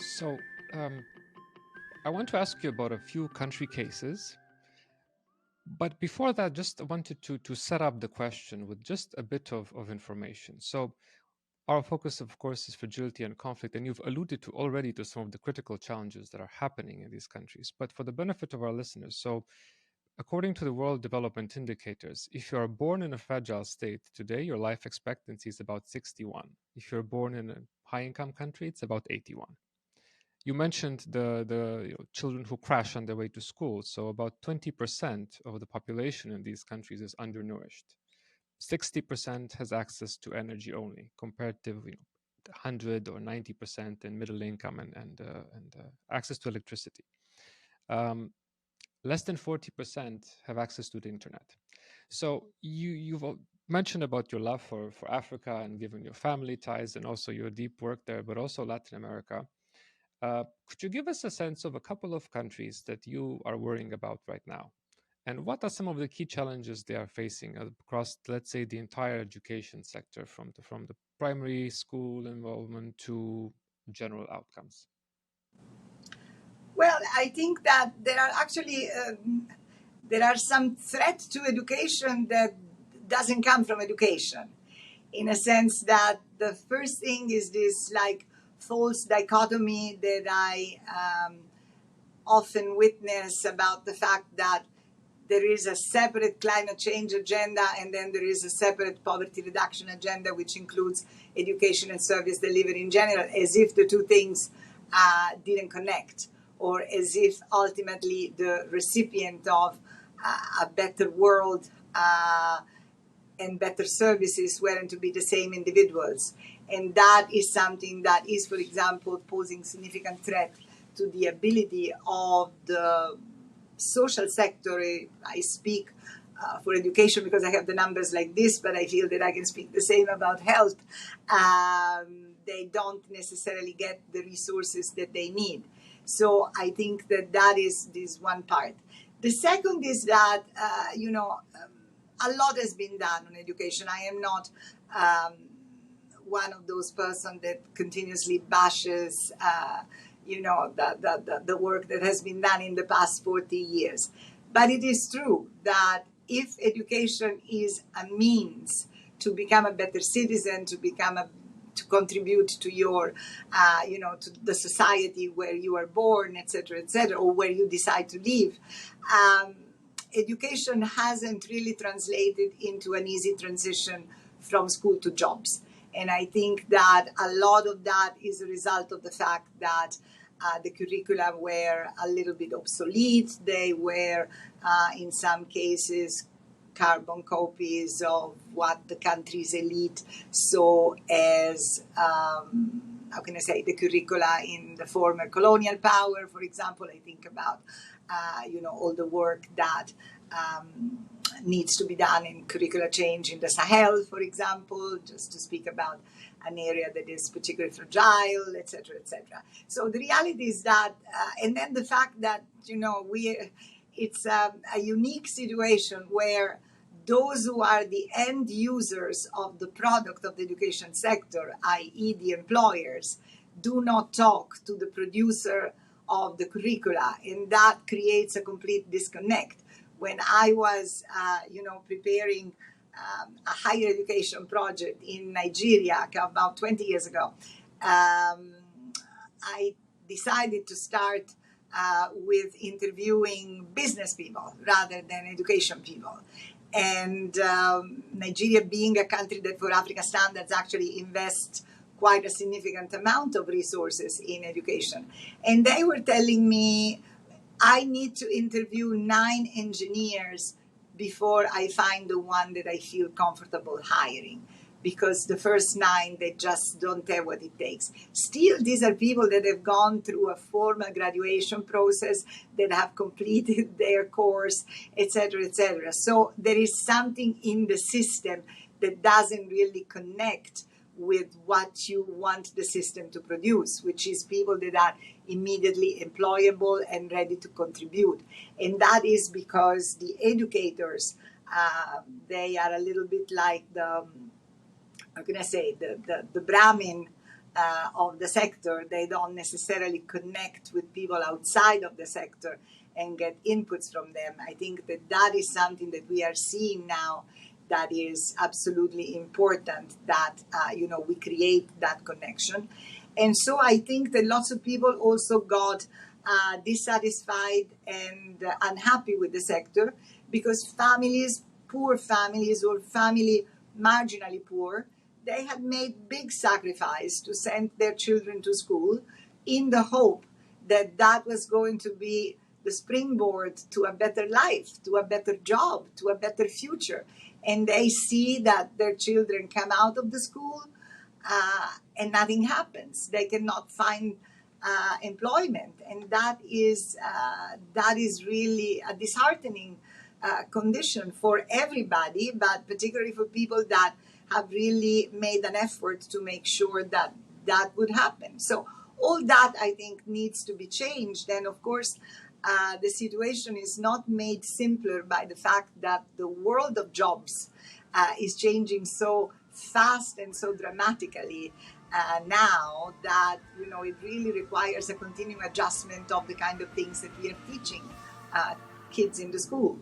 So, I want to ask you about a few country cases. But before that, just wanted to set up the question with just a bit of information. So, our focus, of course, is fragility and conflict, and you've alluded to already to some of the critical challenges that are happening in these countries. But for the benefit of our listeners, so according to the World Development Indicators, if you are born in a fragile state today, your life expectancy is about 61. If you're born in a high-income country, it's about 81. You mentioned the children who crash on their way to school. So about 20% of the population in these countries is undernourished. 60% has access to energy only, compared to 100 or 90% in middle income and access to electricity. Less than 40% have access to the internet. So you've mentioned about your love for Africa and given your family ties and also your deep work there, but also Latin America. Could you give us a sense of a couple of countries that you are worrying about right now? And what are some of the key challenges they are facing across, let's say, the entire education sector, from the primary school involvement to general outcomes? Well, I think that there are actually there are some threats to education that doesn't come from education, in a sense that the first thing is this like false dichotomy that I often witness about the fact that there is a separate climate change agenda and then there is a separate poverty reduction agenda, which includes education and service delivery in general, as if the two things didn't connect, or as if ultimately the recipient of a better world and better services weren't to be the same individuals. And that is something that is, for example, posing significant threat to the ability of the social sector. I speak for education because I have the numbers like this, but I feel that I can speak the same about health. They don't necessarily get the resources that they need. So I think that that is this one part. The second is that, a lot has been done on education. I am not one of those persons that continuously bashes the work that has been done in the past 40 years. But it is true that if education is a means to become a better citizen, to contribute to your, to the society where you are born, etc., or where you decide to live, education hasn't really translated into an easy transition from school to jobs. And I think that a lot of that is a result of the fact that the curricula were a little bit obsolete. They were, in some cases, carbon copies of what the country's elite saw as, the curricula in the former colonial power. For example, I think about, all the work that needs to be done in curricular change in the Sahel, for example, just to speak about an area that is particularly fragile, etc., etc. So the reality is that, and then the fact that, it's a unique situation where those who are the end users of the product of the education sector, i.e. the employers, do not talk to the producer of the curricula, and that creates a complete disconnect. When I was, preparing a higher education project in Nigeria about 20 years ago, I decided to start with interviewing business people rather than education people. And Nigeria, being a country that for Africa standards actually invests quite a significant amount of resources in education. And they were telling me, I need to interview 9 engineers before I find the one that I feel comfortable hiring, because the first 9, they just don't have what it takes. Still, these are people that have gone through a formal graduation process, that have completed their course, etc., etc. So there is something in the system that doesn't really connect with what you want the system to produce, which is people that are immediately employable and ready to contribute. And that is because the educators, they are a little bit like the Brahmin of the sector. They don't necessarily connect with people outside of the sector and get inputs from them. I think that that is something that we are seeing now that is absolutely important, that we create that connection. And so I think that lots of people also got dissatisfied and unhappy with the sector because families, poor families or family marginally poor, they had made big sacrifice to send their children to school in the hope that that was going to be the springboard to a better life, to a better job, to a better future. And they see that their children come out of the school and nothing happens. They cannot find employment, and that is really a disheartening condition for everybody, but particularly for people that have really made an effort to make sure that that would happen. So all that, I think, needs to be changed. And of course, the situation is not made simpler by the fact that the world of jobs is changing so fast and so dramatically now that it really requires a continuing adjustment of the kind of things that we are teaching kids in the school.